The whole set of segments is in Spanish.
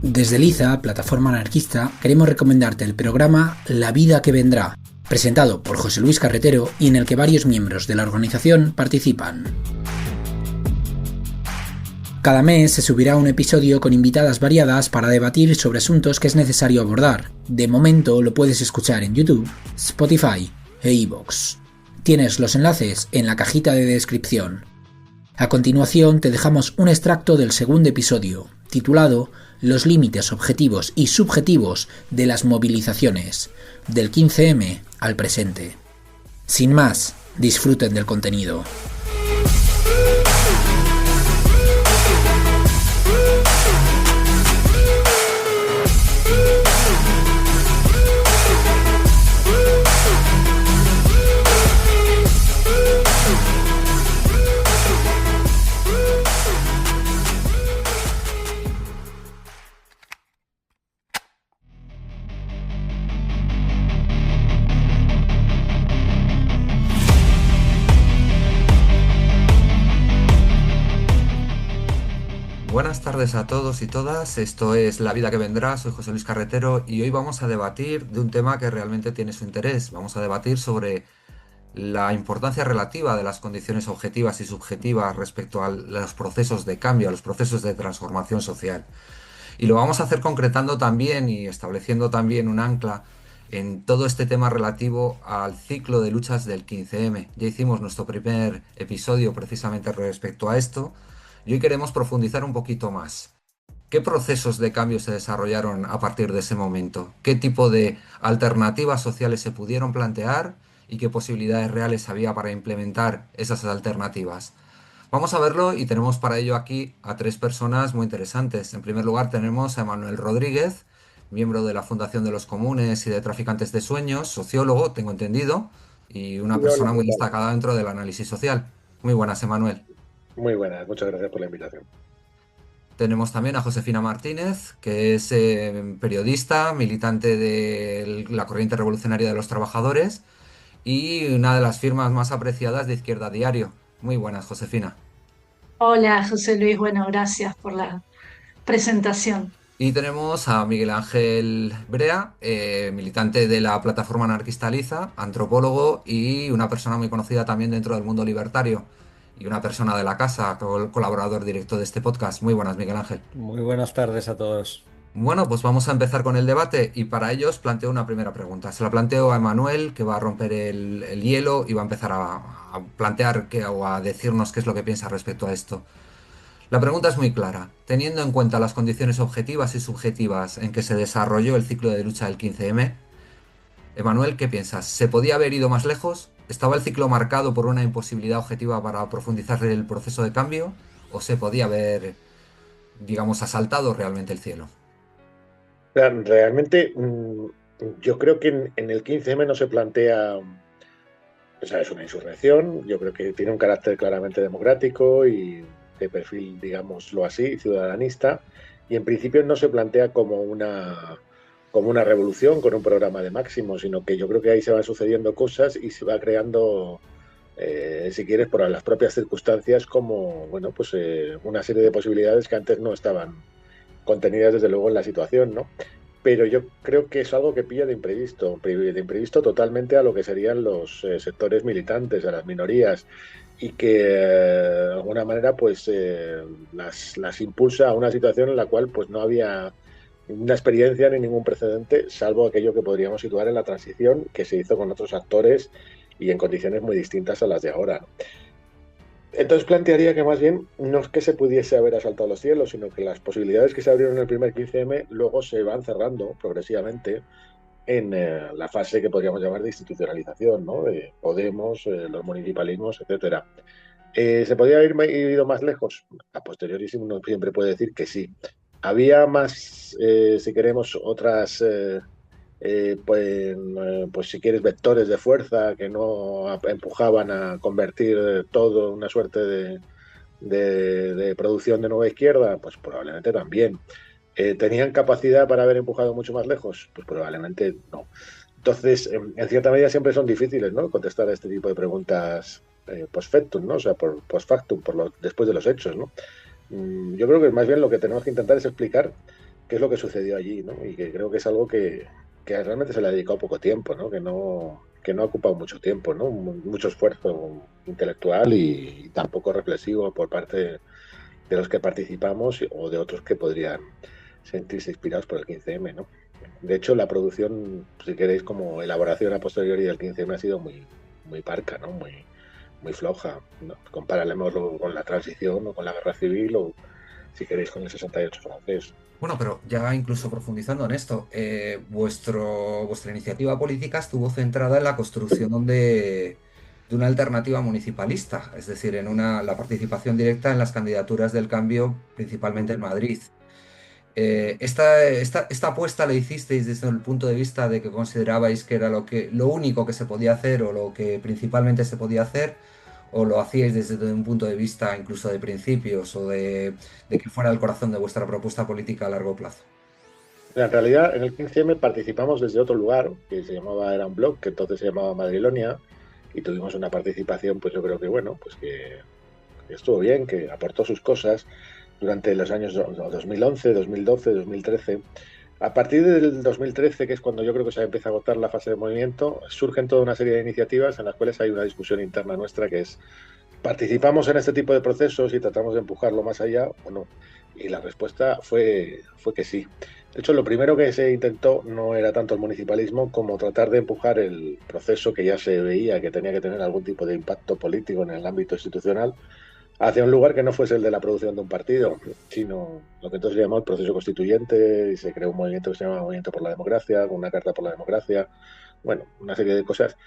Desde Liza, plataforma anarquista, queremos recomendarte el programa La vida que vendrá, presentado por José Luis Carretero y en el que varios miembros de la organización participan. Cada mes se subirá un episodio con invitadas variadas para debatir sobre asuntos que es necesario abordar. De momento lo puedes escuchar en YouTube, Spotify e iVoox. Tienes los enlaces en la cajita de descripción. A continuación te dejamos un extracto del segundo episodio, titulado Los límites objetivos y subjetivos de las movilizaciones, del 15M al presente. Sin más, disfruten del contenido. Buenas tardes a todos y todas, esto es La vida que vendrá, soy José Luis Carretero y hoy vamos a debatir de un tema que realmente tiene su interés. Vamos a debatir sobre la importancia relativa de las condiciones objetivas y subjetivas respecto a los procesos de cambio, a los procesos de transformación social. Y lo vamos a hacer concretando también y estableciendo también un ancla en todo este tema relativo al ciclo de luchas del 15M. Ya hicimos nuestro primer episodio precisamente respecto a esto. Y hoy queremos profundizar un poquito más. ¿Qué procesos de cambio se desarrollaron a partir de ese momento? ¿Qué tipo de alternativas sociales se pudieron plantear y qué posibilidades reales había para implementar esas alternativas? Vamos a verlo y tenemos para ello aquí a tres personas muy interesantes. En primer lugar tenemos a Emanuel Rodríguez, miembro de la Fundación de los Comunes y de Traficantes de Sueños, sociólogo, tengo entendido, y una persona muy destacada dentro del análisis social. Muy buenas, Emanuel. Muy buenas, muchas gracias por la invitación. Tenemos también a Josefina Martínez, que es periodista, militante de la Corriente Revolucionaria de los Trabajadores y una de las firmas más apreciadas de Izquierda Diario. Muy buenas, Josefina. Hola, José Luis. Bueno, gracias por la presentación. Y tenemos a Miguel Ángel Brea, militante de la plataforma anarquista Liza, antropólogo y una persona muy conocida también dentro del mundo libertario. Y una persona de la casa, colaborador directo de este podcast. Muy buenas, Miguel Ángel. Muy buenas tardes a todos. Bueno, pues vamos a empezar con el debate y para ello os planteo una primera pregunta. Se la planteo a Emanuel, que va a romper el hielo y va a empezar a plantear o a decirnos qué es lo que piensa respecto a esto. La pregunta es muy clara. Teniendo en cuenta las condiciones objetivas y subjetivas en que se desarrolló el ciclo de lucha del 15M, Emanuel, ¿qué piensas? ¿Se podía haber ido más lejos? ¿Estaba el ciclo marcado por una imposibilidad objetiva para profundizar el proceso de cambio? ¿O se podía haber, digamos, asaltado realmente el cielo? Realmente, yo creo que en el 15M no se plantea, o sea, es una insurrección, yo creo que tiene un carácter claramente democrático y de perfil, digámoslo así, ciudadanista, y en principio no se plantea como una revolución con un programa de máximo, sino que yo creo que ahí se van sucediendo cosas y se va creando, si quieres, por las propias circunstancias, como bueno, pues una serie de posibilidades que antes no estaban contenidas desde luego en la situación, ¿no? Pero yo creo que es algo que pilla de imprevisto totalmente a lo que serían los sectores militantes, a las minorías, y que de alguna manera pues las impulsa a una situación en la cual pues no había ninguna experiencia ni ningún precedente, salvo aquello que podríamos situar en la transición que se hizo con otros actores y en condiciones muy distintas a las de ahora. Entonces plantearía que más bien no es que se pudiese haber asaltado los cielos, sino que las posibilidades que se abrieron en el primer 15M luego se van cerrando progresivamente en la fase que podríamos llamar de institucionalización, ¿no? De Podemos, los municipalismos, etcétera. ¿Se podría haber ido más lejos? A posteriori uno siempre puede decir que sí. Había más, si queremos, otras, pues si quieres, vectores de fuerza que no empujaban a convertir todo en una suerte de producción de nueva izquierda, pues probablemente también. ¿Tenían capacidad para haber empujado mucho más lejos? Pues probablemente no. Entonces, en cierta medida siempre son difíciles, ¿no? Contestar a este tipo de preguntas post factum, ¿no? O sea, por post factum, después de los hechos, ¿no? Yo creo que más bien lo que tenemos que intentar es explicar qué es lo que sucedió allí, ¿no? Y que creo que es algo que realmente se le ha dedicado poco tiempo, ¿no? Que no ha ocupado mucho tiempo, ¿no? Mucho esfuerzo intelectual y tampoco reflexivo por parte de los que participamos o de otros que podrían sentirse inspirados por el 15M, ¿no? De hecho, la producción, si queréis, como elaboración a posteriori del 15M ha sido muy parca, ¿no? Muy floja, ¿no? Comparémoslo con la transición o con la guerra civil o, si queréis, con el 68 francés. Bueno, pero ya incluso profundizando en esto, vuestra iniciativa política estuvo centrada en la construcción de una alternativa municipalista, es decir, la participación directa en las candidaturas del cambio, principalmente en Madrid. Esta apuesta la hicisteis desde el punto de vista de que considerabais que era lo único que se podía hacer o lo que principalmente se podía hacer, o lo hacíais desde un punto de vista incluso de principios o de que fuera el corazón de vuestra propuesta política a largo plazo. En realidad, en el 15M participamos desde otro lugar, que era un blog, que entonces se llamaba Madrilonia, y tuvimos una participación, pues yo creo que, bueno, pues que estuvo bien, que aportó sus cosas durante los años 2011, 2012, 2013. A partir del 2013, que es cuando yo creo que se empieza a agotar la fase de movimiento, surgen toda una serie de iniciativas en las cuales hay una discusión interna nuestra que es, ¿participamos en este tipo de procesos y tratamos de empujarlo más allá o no? Y la respuesta fue que sí. De hecho, lo primero que se intentó no era tanto el municipalismo como tratar de empujar el proceso que ya se veía que tenía que tener algún tipo de impacto político en el ámbito institucional hacia un lugar que no fuese el de la producción de un partido, sino lo que entonces se llamó el proceso constituyente, y se creó un movimiento que se llama Movimiento por la Democracia, con una carta por la democracia, bueno, una serie de cosas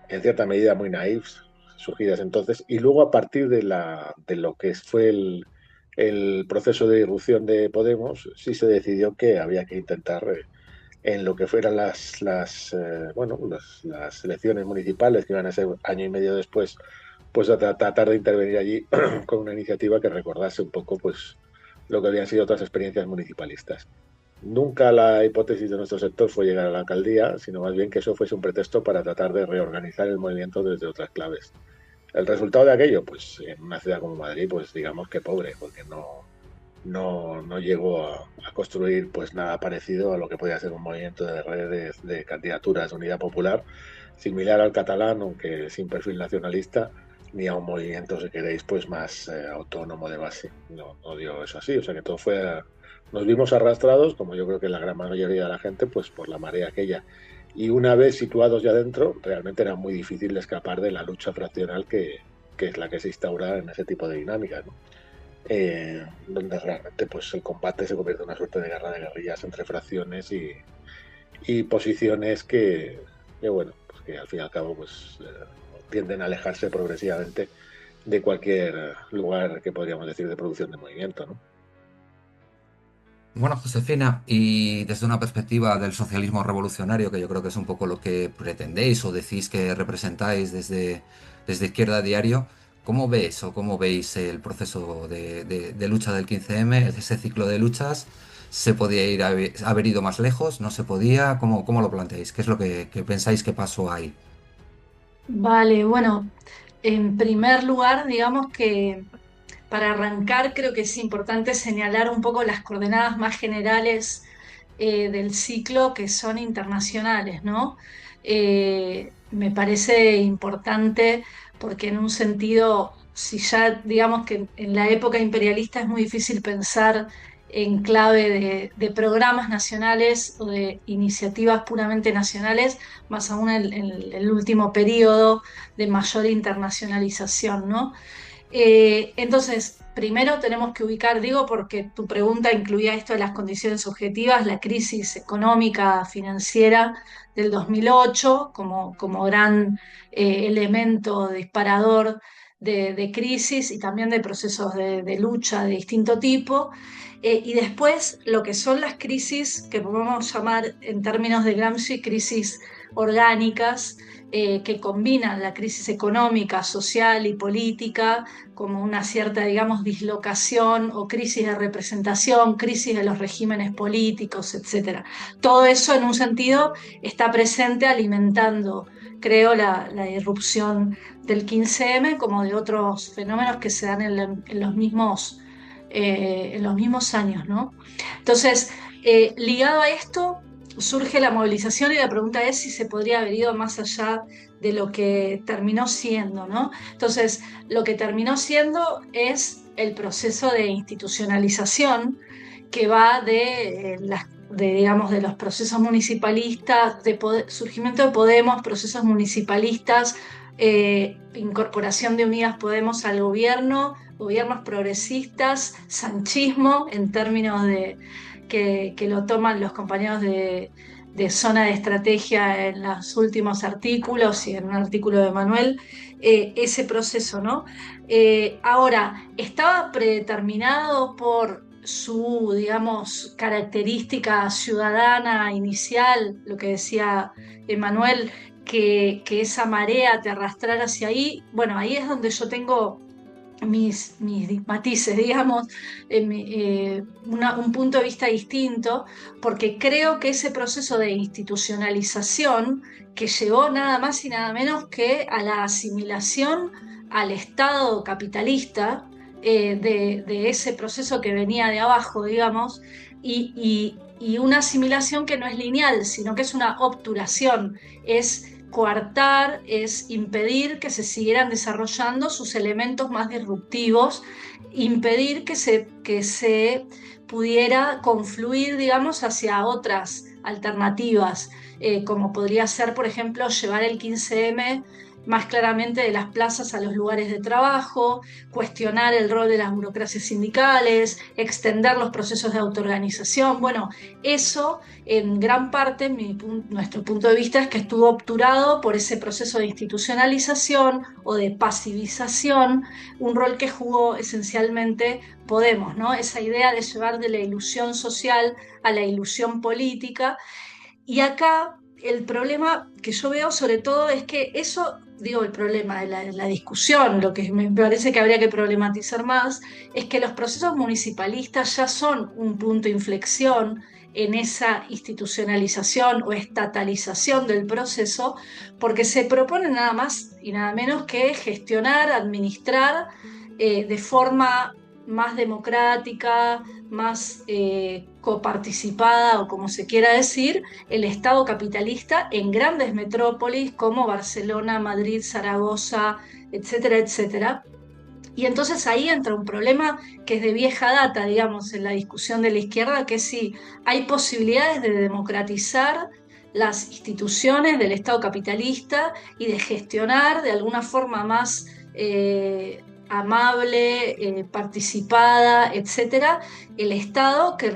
en cierta medida muy naifs, surgidas entonces, y luego a partir de lo que fue el proceso de irrupción de Podemos, sí se decidió que había que intentar en lo que fueran las elecciones municipales, que iban a ser año y medio después, pues a tratar de intervenir allí con una iniciativa que recordase un poco pues lo que habían sido otras experiencias municipalistas. Nunca la hipótesis de nuestro sector fue llegar a la alcaldía, sino más bien que eso fuese un pretexto para tratar de reorganizar el movimiento desde otras claves. El resultado de aquello, pues en una ciudad como Madrid, pues digamos que pobre, porque no llegó a construir pues nada parecido a lo que podía ser un movimiento de redes de candidaturas de unidad popular, similar al catalán, aunque sin perfil nacionalista, ni a un movimiento, si queréis, pues más autónomo de base. No dio eso así, o sea que todo fue... Nos vimos arrastrados, como yo creo que la gran mayoría de la gente, pues por la marea aquella. Y una vez situados ya dentro, realmente era muy difícil de escapar de la lucha fraccional que es la que se instaura en ese tipo de dinámicas, ¿no? Donde realmente pues el combate se convierte en una suerte de guerra de guerrillas entre fracciones y posiciones bueno, pues que al fin y al cabo pues tienden a alejarse progresivamente de cualquier lugar que podríamos decir de producción de movimiento, ¿no? Bueno, Josefina, y desde una perspectiva del socialismo revolucionario, que yo creo que es un poco lo que pretendéis o decís que representáis desde Izquierda Diario, ¿cómo ves o cómo veis el proceso de lucha del 15M, ese ciclo de luchas? ¿Se podía haber ido más lejos? ¿No se podía? ¿Cómo lo planteáis? ¿Qué es lo que pensáis que pasó ahí? Vale, bueno, en primer lugar, digamos que para arrancar creo que es importante señalar un poco las coordenadas más generales del ciclo que son internacionales, ¿no? Me parece importante porque en un sentido, si ya digamos que en la época imperialista es muy difícil pensar en clave de programas nacionales o de iniciativas puramente nacionales, más aún en el último periodo de mayor internacionalización, ¿no? Entonces, primero tenemos que ubicar, digo, porque tu pregunta incluía esto de las condiciones objetivas, la crisis económica financiera del 2008 como gran elemento disparador de crisis y también de procesos de lucha de distinto tipo. Y después lo que son las crisis que podemos llamar en términos de Gramsci crisis orgánicas que combinan la crisis económica, social y política como una cierta, digamos, dislocación o crisis de representación, crisis de los regímenes políticos, etc. Todo eso en un sentido está presente alimentando, creo, la irrupción del 15M como de otros fenómenos que se dan en los mismos años, ¿no? Entonces, ligado a esto, surge la movilización y la pregunta es si se podría haber ido más allá de lo que terminó siendo, ¿no? Entonces, lo que terminó siendo es el proceso de institucionalización que va digamos, de los procesos municipalistas, surgimiento de Podemos, procesos municipalistas, incorporación de Unidas Podemos al gobierno, gobiernos progresistas, sanchismo en términos de que lo toman los compañeros de Zona de Estrategia en los últimos artículos y en un artículo de Manuel, ese proceso, ¿no? Ahora, estaba predeterminado por su, digamos, característica ciudadana inicial, lo que decía Manuel, que esa marea te arrastrara hacia ahí. Bueno, ahí es donde yo tengo mis matices, digamos, un punto de vista distinto, porque creo que ese proceso de institucionalización que llevó nada más y nada menos que a la asimilación al Estado capitalista, de ese proceso que venía de abajo, digamos, y una asimilación que no es lineal, sino que es una obturación, es coartar, es impedir que se siguieran desarrollando sus elementos más disruptivos, impedir que se pudiera confluir, digamos, hacia otras alternativas, como podría ser, por ejemplo, llevar el 15M más claramente de las plazas a los lugares de trabajo, cuestionar el rol de las burocracias sindicales, extender los procesos de autoorganización. Bueno, eso en gran parte, nuestro punto de vista es que estuvo obturado por ese proceso de institucionalización o de pasivización, un rol que jugó esencialmente Podemos, ¿no? Esa idea de llevar de la ilusión social a la ilusión política. Y acá el problema que yo veo sobre todo es que eso, digo, el problema de la discusión, lo que me parece que habría que problematizar más, es que los procesos municipalistas ya son un punto de inflexión en esa institucionalización o estatalización del proceso, porque se propone nada más y nada menos que gestionar, administrar de forma más democrática, más coparticipada o como se quiera decir, el Estado capitalista en grandes metrópolis como Barcelona, Madrid, Zaragoza, etcétera, etcétera. Y entonces ahí entra un problema que es de vieja data, digamos, en la discusión de la izquierda, que es si hay posibilidades de democratizar las instituciones del Estado capitalista y de gestionar de alguna forma más amable, participada, etcétera, el Estado que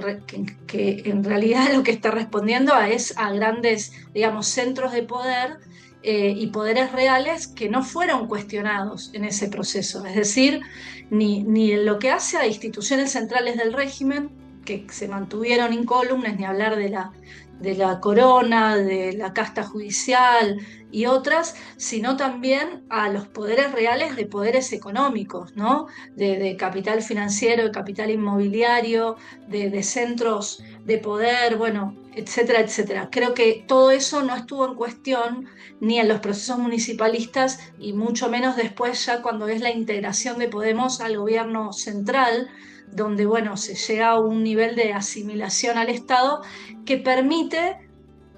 en realidad lo que está respondiendo es a grandes, digamos, centros de poder y poderes reales que no fueron cuestionados en ese proceso. Es decir, ni en lo que hace a instituciones centrales del régimen, que se mantuvieron incólumes, ni hablar de la corona, de la casta judicial y otras, sino también a los poderes reales de poderes económicos, ¿no? De capital financiero, de capital inmobiliario, de centros de poder, bueno, etcétera, etcétera. Creo que todo eso no estuvo en cuestión ni en los procesos municipalistas y mucho menos después ya cuando es la integración de Podemos al gobierno central, donde, bueno, se llega a un nivel de asimilación al Estado que permite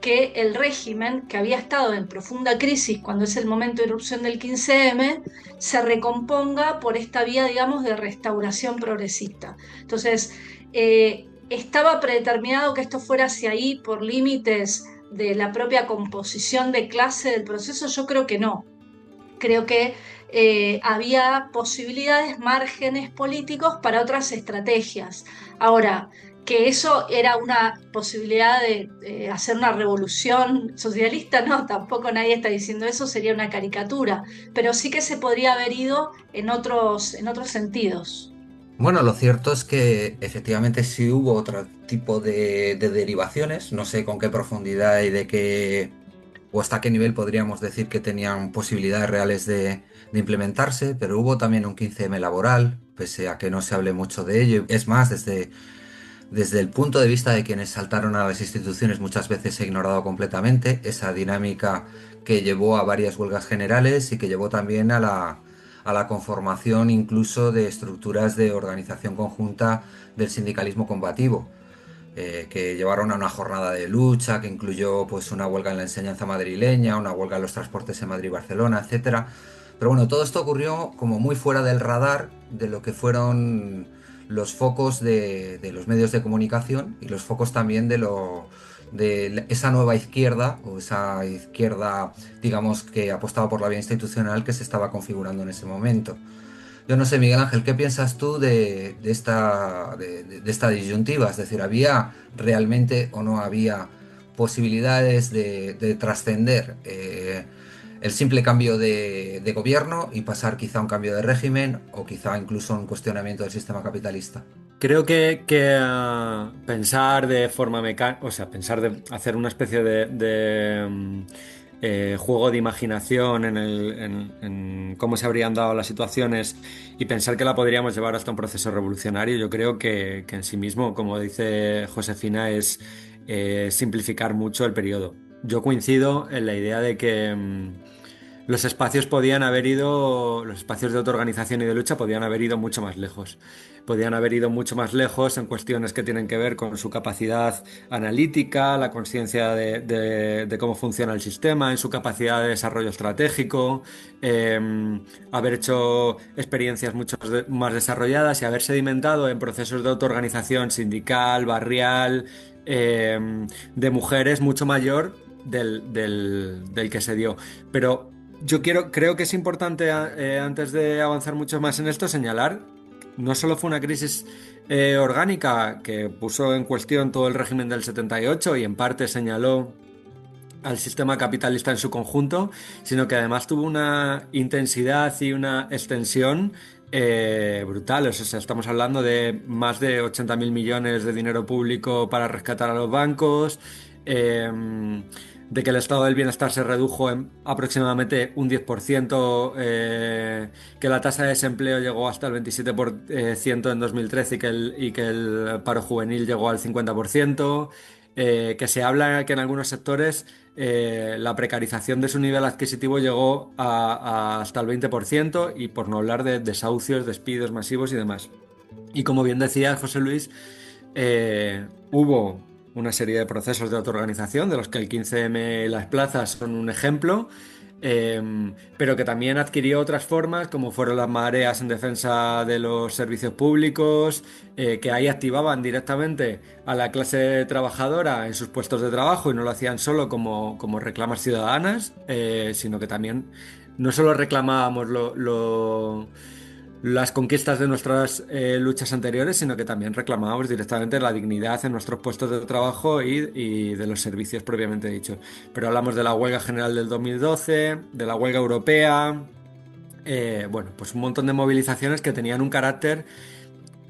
que el régimen, que había estado en profunda crisis cuando es el momento de irrupción del 15M, se recomponga por esta vía, digamos, de restauración progresista. Entonces, ¿estaba predeterminado que esto fuera hacia ahí por límites de la propia composición de clase del proceso? Yo creo que no. Creo que había posibilidades, márgenes políticos para otras estrategias. Ahora, que eso era una posibilidad de hacer una revolución socialista, no, tampoco nadie está diciendo eso, sería una caricatura, pero sí que se podría haber ido en otros sentidos. Bueno, lo cierto es que efectivamente sí hubo otro tipo de derivaciones, no sé con qué profundidad y de qué o hasta qué nivel podríamos decir que tenían posibilidades reales de implementarse, pero hubo también un 15M laboral, pese a que no se hable mucho de ello. Es más, desde el punto de vista de quienes saltaron a las instituciones, muchas veces se ha ignorado completamente esa dinámica que llevó a varias huelgas generales y que llevó también a la conformación incluso de estructuras de organización conjunta del sindicalismo combativo, que llevaron a una jornada de lucha que incluyó pues una huelga en la enseñanza madrileña, una huelga en los transportes en Madrid y Barcelona, etcétera. Pero bueno, todo esto ocurrió como muy fuera del radar de lo que fueron los focos de los medios de comunicación y los focos también de esa nueva izquierda o esa izquierda, digamos, que apostaba por la vía institucional que se estaba configurando en ese momento. Yo no sé, Miguel Ángel, ¿qué piensas tú de esta disyuntiva? Es decir, ¿había realmente o no había posibilidades de trascender el simple cambio de gobierno y pasar quizá a un cambio de régimen o quizá incluso a un cuestionamiento del sistema capitalista? Creo que pensar de forma mecánica, o sea, pensar de hacer una especie de juego de imaginación en cómo se habrían dado las situaciones y pensar que la podríamos llevar hasta un proceso revolucionario, yo creo que en sí mismo, como dice Josefina, es simplificar mucho el periodo. Yo coincido en la idea de que los espacios podían haber ido, los espacios de autoorganización y de lucha podían haber ido mucho más lejos. Podían haber ido mucho más lejos en cuestiones que tienen que ver con su capacidad analítica, la conciencia de cómo funciona el sistema, en su capacidad de desarrollo estratégico, haber hecho experiencias mucho más desarrolladas y haber sedimentado en procesos de autoorganización sindical, barrial, de mujeres mucho mayor del que se dio. Pero creo que es importante, antes de avanzar mucho más en esto, señalar, no solo fue una crisis orgánica que puso en cuestión todo el régimen del 78 y en parte señaló al sistema capitalista en su conjunto, sino que además tuvo una intensidad y una extensión brutales. O sea, estamos hablando de más de 80.000 millones de dinero público para rescatar a los bancos, de que el estado del bienestar se redujo en aproximadamente un 10%, que la tasa de desempleo llegó hasta el 27% en 2013 y que el paro juvenil llegó al 50%. Que se habla que en algunos sectores la precarización de su nivel adquisitivo llegó hasta el 20% y por no hablar de desahucios, despidos masivos y demás. Y como bien decía José Luis, hubo una serie de procesos de autoorganización de los que el 15M y las plazas son un ejemplo, pero que también adquirió otras formas, como fueron las mareas en defensa de los servicios públicos, que ahí activaban directamente a la clase trabajadora en sus puestos de trabajo y no lo hacían solo como reclamas ciudadanas, sino que también no solo reclamábamos las conquistas de nuestras luchas anteriores, sino que también reclamábamos directamente la dignidad en nuestros puestos de trabajo y de los servicios propiamente dicho. Pero hablamos de la huelga general del 2012, de la huelga europea, bueno, pues un montón de movilizaciones que tenían un carácter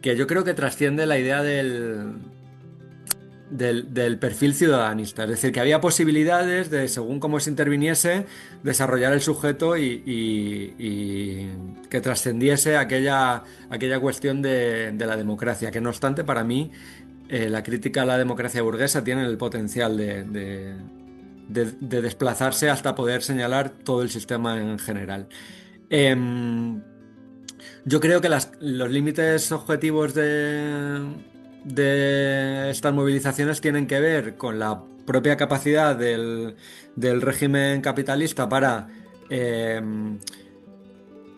que yo creo que trasciende la idea del perfil ciudadanista. Es decir, que había posibilidades de, según cómo se interviniese, desarrollar el sujeto y que trascendiese aquella cuestión de la democracia, que no obstante, para mí, la crítica a la democracia burguesa tiene el potencial de desplazarse hasta poder señalar todo el sistema en general. Yo creo que los límites objetivos de estas movilizaciones tienen que ver con la propia capacidad del régimen capitalista para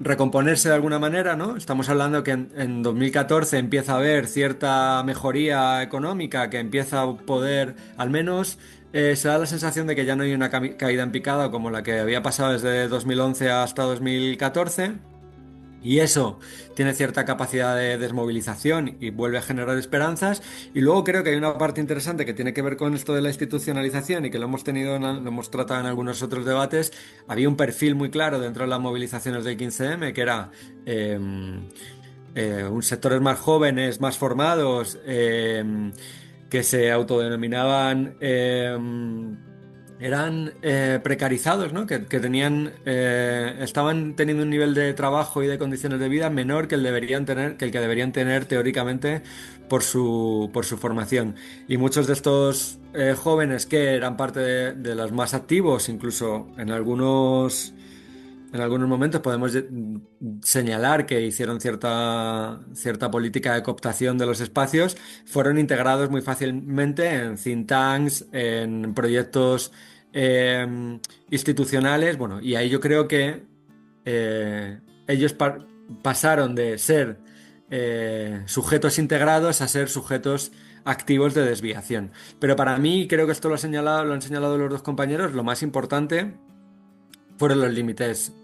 recomponerse de alguna manera, ¿no? Estamos hablando que en 2014 empieza a haber cierta mejoría económica, que empieza a poder, al menos se da la sensación de que ya no hay una caída en picada como la que había pasado desde 2011 hasta 2014. Y eso tiene cierta capacidad de desmovilización y vuelve a generar esperanzas. Y luego creo que hay una parte interesante que tiene que ver con esto de la institucionalización y que lo hemos lo hemos tratado en algunos otros debates. Había un perfil muy claro dentro de las movilizaciones del 15M, que era un sectores más jóvenes, más formados, que se autodenominaban eran precarizados, ¿no? Que tenían, estaban teniendo un nivel de trabajo y de condiciones de vida menor que el que deberían tener teóricamente por su formación. Y muchos de estos jóvenes que eran parte de los más activos, incluso en algunos momentos podemos señalar que hicieron cierta política de cooptación de los espacios, fueron integrados muy fácilmente en think tanks, en proyectos institucionales. Bueno, y ahí yo creo que ellos pasaron de ser sujetos integrados a ser sujetos activos de desviación. Pero para mí, creo que esto lo han señalado los dos compañeros, lo más importante fueron los límites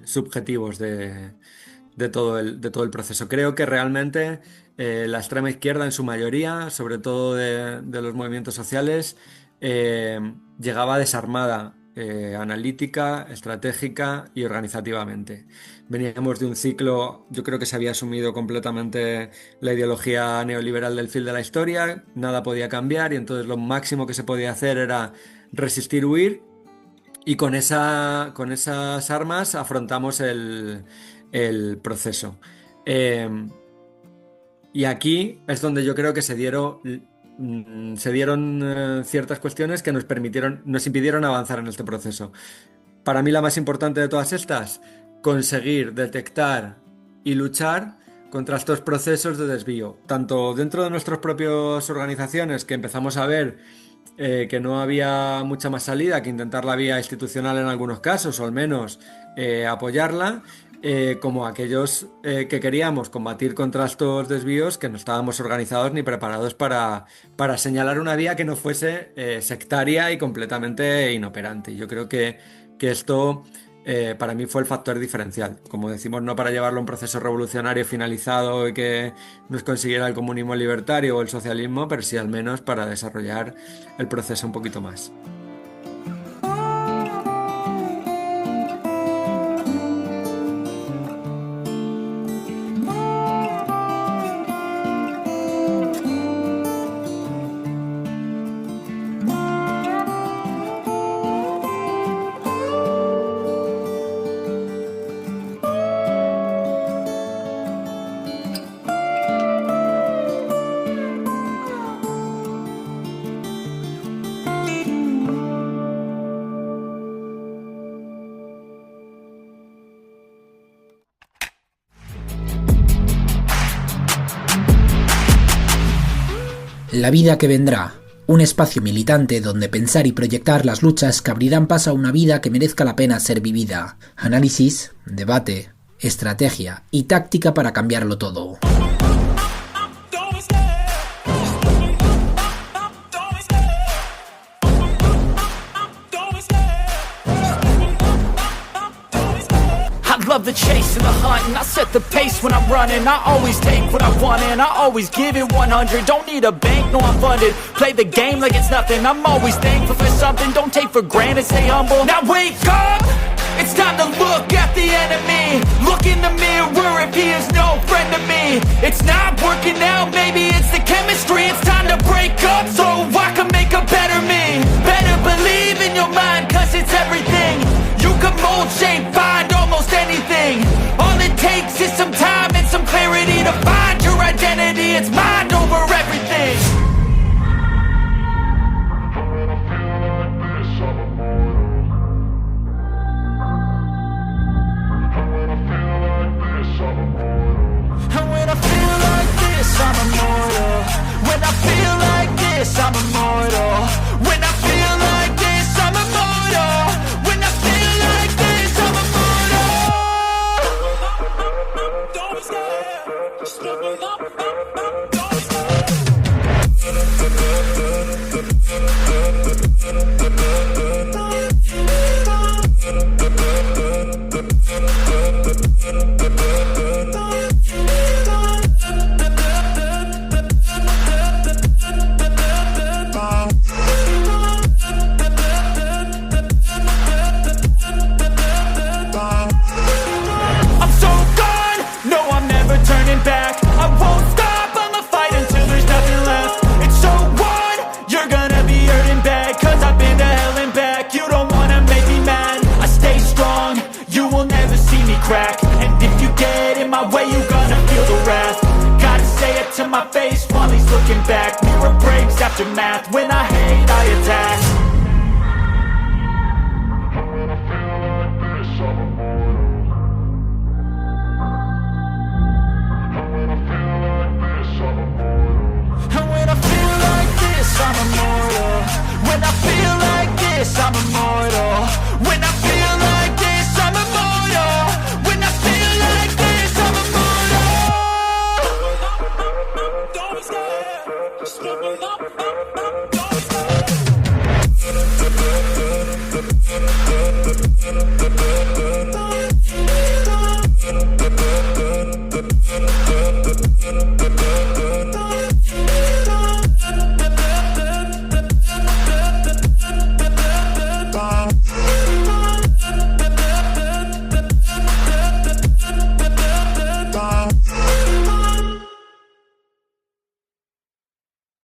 subjetivos de todo el proceso. Creo que realmente la extrema izquierda en su mayoría, sobre todo de los movimientos sociales, llegaba desarmada analítica, estratégica y organizativamente. Veníamos de un ciclo, yo creo que se había asumido completamente la ideología neoliberal del fin de la historia, nada podía cambiar y entonces lo máximo que se podía hacer era resistir, huir. Y con esas armas afrontamos el proceso. Y aquí es donde yo creo que se dieron ciertas cuestiones que nos impidieron avanzar en este proceso. Para mí la más importante de todas estas, conseguir detectar y luchar contra estos procesos de desvío, tanto dentro de nuestras propias organizaciones, que empezamos a ver que no había mucha más salida que intentar la vía institucional en algunos casos, o al menos apoyarla, como aquellos que queríamos combatir contra estos desvíos, que no estábamos organizados ni preparados para señalar una vía que no fuese sectaria y completamente inoperante. Yo creo que esto para mí fue el factor diferencial. Como decimos, no para llevarlo a un proceso revolucionario finalizado y que nos consiguiera el comunismo libertario o el socialismo, pero sí al menos para desarrollar el proceso un poquito más. La vida que vendrá, un espacio militante donde pensar y proyectar las luchas que abrirán paso a una vida que merezca la pena ser vivida. Análisis, debate, estrategia y táctica para cambiarlo todo. Love the chase and the hunt, and I set the pace when I'm running. I always take what I want and I always give it 100. Don't need a bank, no I'm funded. Play the game like it's nothing. I'm always thankful for something. Don't take for granted, stay humble. Now wake up! It's time to look at the enemy. Look in the mirror if he is no friend to me. It's not working out, maybe it's the chemistry. It's time to break up so I can make a better me. Better believe in your mind, cause it's everything. You can mold, shape, find almost anything. All it takes is some time and some clarity to find your identity. It's mind over everything. And when I feel like this, I'm immortal. When I feel like this, I'm immortal. When I feel like this, I'm immortal. crack. And if you get in my way, you gonna feel the wrath. Gotta say it to my face while he's looking back. Mirror breaks after math. When I hate, I attack. And when I feel like this, I'm immortal. When I feel like this, I'm immortal.